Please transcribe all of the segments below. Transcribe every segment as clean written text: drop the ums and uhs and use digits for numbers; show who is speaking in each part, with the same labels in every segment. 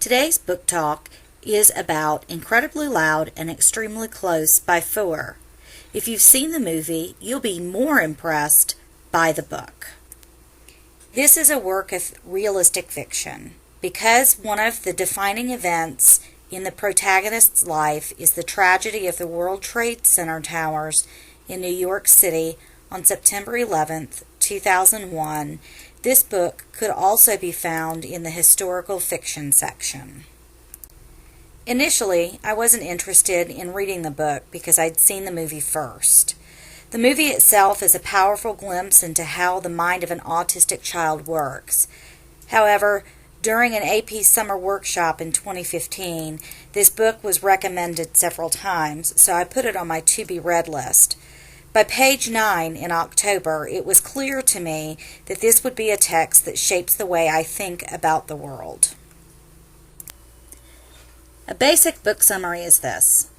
Speaker 1: Today's book talk is about Incredibly Loud and Extremely Close by Foer. If you've seen the movie, you'll be more impressed by the book. This is a work of realistic fiction because one of the defining events in the protagonist's life is the tragedy of the World Trade Center towers in New York City on September 11th, 2001. This book could also be found in the historical fiction section. Initially, I wasn't interested in reading the book because I'd seen the movie first. The movie itself is a powerful glimpse into how the mind of an autistic child works. However, during an AP summer workshop in 2015, this book was recommended several times, so I put it on my to-be-read list. By page 9 in October, it was clear to me that this would be a text that shapes the way I think about the world. A basic book summary is this.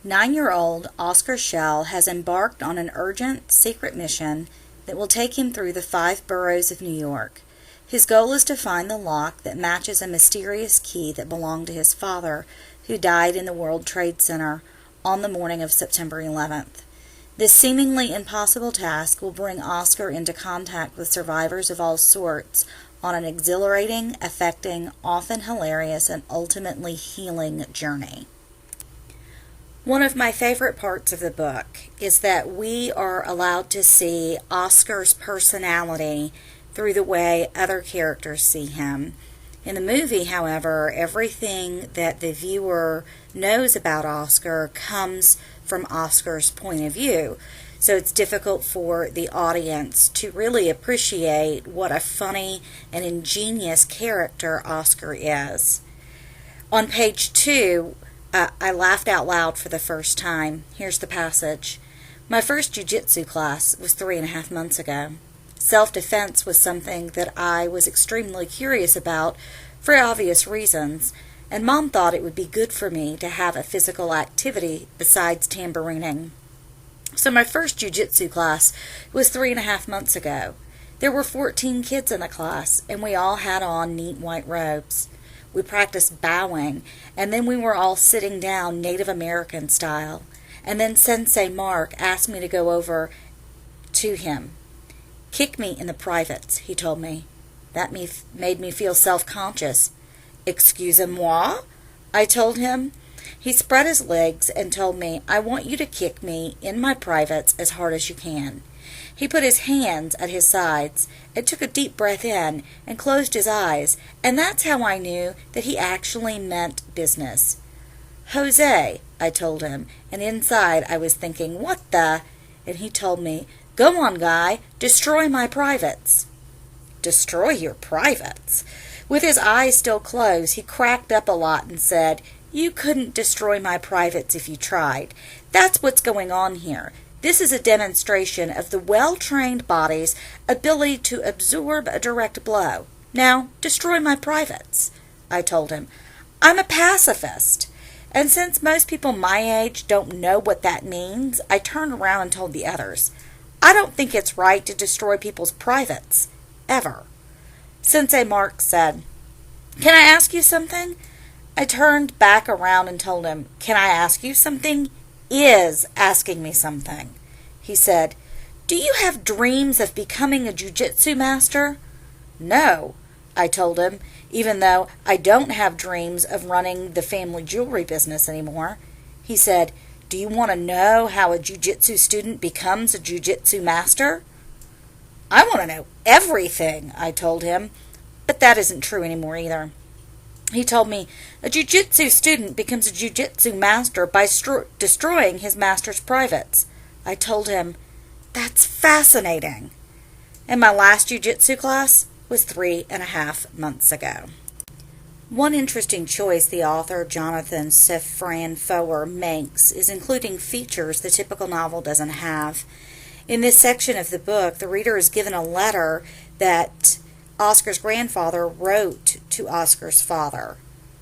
Speaker 1: 9-year-old Oscar Schell has embarked on an urgent, secret mission that will take him through the 5 boroughs of New York. His goal is to find the lock that matches a mysterious key that belonged to his father, who died in the World Trade Center on the morning of September 11th. This seemingly impossible task will bring Oscar into contact with survivors of all sorts on an exhilarating, affecting, often hilarious, and ultimately healing journey. One of my favorite parts of the book is that we are allowed to see Oscar's personality through the way other characters see him. In the movie, however, everything that the viewer knows about Oscar comes from Oscar's point of view. So it's difficult for the audience to really appreciate what a funny and ingenious character Oscar is. On page 2, I laughed out loud for the first time. Here's the passage. My first jiu-jitsu class was 3.5 months ago. Self-defense was something that I was extremely curious about for obvious reasons, and Mom thought it would be good for me to have a physical activity besides tambourining. So my first jiu-jitsu class was 3.5 months ago. There were 14 kids in the class, and we all had on neat white robes. We practiced bowing, and then we were all sitting down Native American style. And then Sensei Mark asked me to go over to him. Kick me in the privates, he told me. That made me feel self-conscious. Excusez-moi, I told him. He spread his legs and told me, I want you to kick me in my privates as hard as you can. He put his hands at his sides and took a deep breath in and closed his eyes, and that's how I knew that he actually meant business. Jose, I told him, and inside I was thinking, what the? And he told me, go on, guy, destroy my privates. Destroy your privates? With his eyes still closed, he cracked up a lot and said, you couldn't destroy my privates if you tried. That's what's going on here. This is a demonstration of the well-trained body's ability to absorb a direct blow. Now, destroy my privates. I told him, I'm a pacifist. And since most people my age don't know what that means, I turned around and told the others, I don't think it's right to destroy people's privates. Ever. Sensei Mark said, can I ask you something? I turned back around and told him, can I ask you something? Is asking me something. He said, do you have dreams of becoming a jiu-jitsu master? No, I told him, even though I don't have dreams of running the family jewelry business anymore. He said, do you want to know how a jiu-jitsu student becomes a jiu-jitsu master? I want to know everything, I told him, but that isn't true anymore either. He told me, a jiu-jitsu student becomes a jiu-jitsu master by destroying his master's privates. I told him, that's fascinating. And my last jiu-jitsu class was 3.5 months ago. One interesting choice the author Jonathan Safran Foer makes is including features the typical novel doesn't have. In this section of the book, the reader is given a letter that Oscar's grandfather wrote to Oscar's father.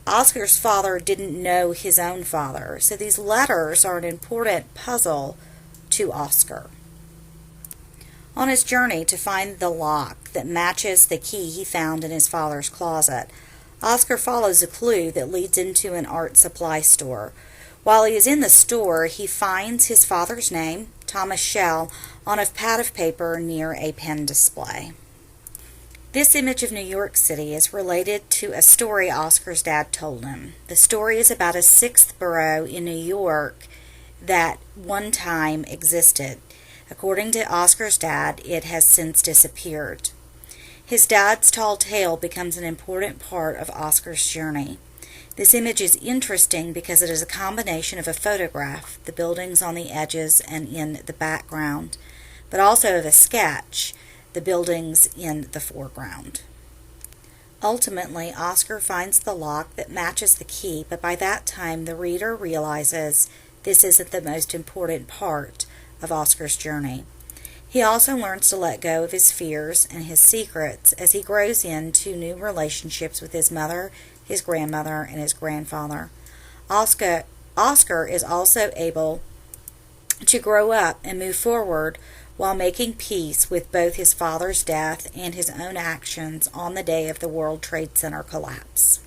Speaker 1: Oscar's father didn't know his own father, so these letters are an important puzzle to Oscar. On his journey to find the lock that matches the key he found in his father's closet, Oscar follows a clue that leads into an art supply store. While he is in the store, he finds his father's name, Thomas Schell, on a pad of paper near a pen display. This image of New York City is related to a story Oscar's dad told him. The story is about a sixth borough in New York that one time existed. According to Oscar's dad, it has since disappeared. His dad's tall tale becomes an important part of Oscar's journey. This image is interesting because it is a combination of a photograph, the buildings on the edges and in the background, but also of a sketch, the buildings in the foreground. Ultimately, Oscar finds the lock that matches the key, but by that time the reader realizes this isn't the most important part of Oscar's journey. He also learns to let go of his fears and his secrets as he grows into new relationships with his mother, his grandmother, and his grandfather. Oscar is also able to grow up and move forward while making peace with both his father's death and his own actions on the day of the World Trade Center collapse.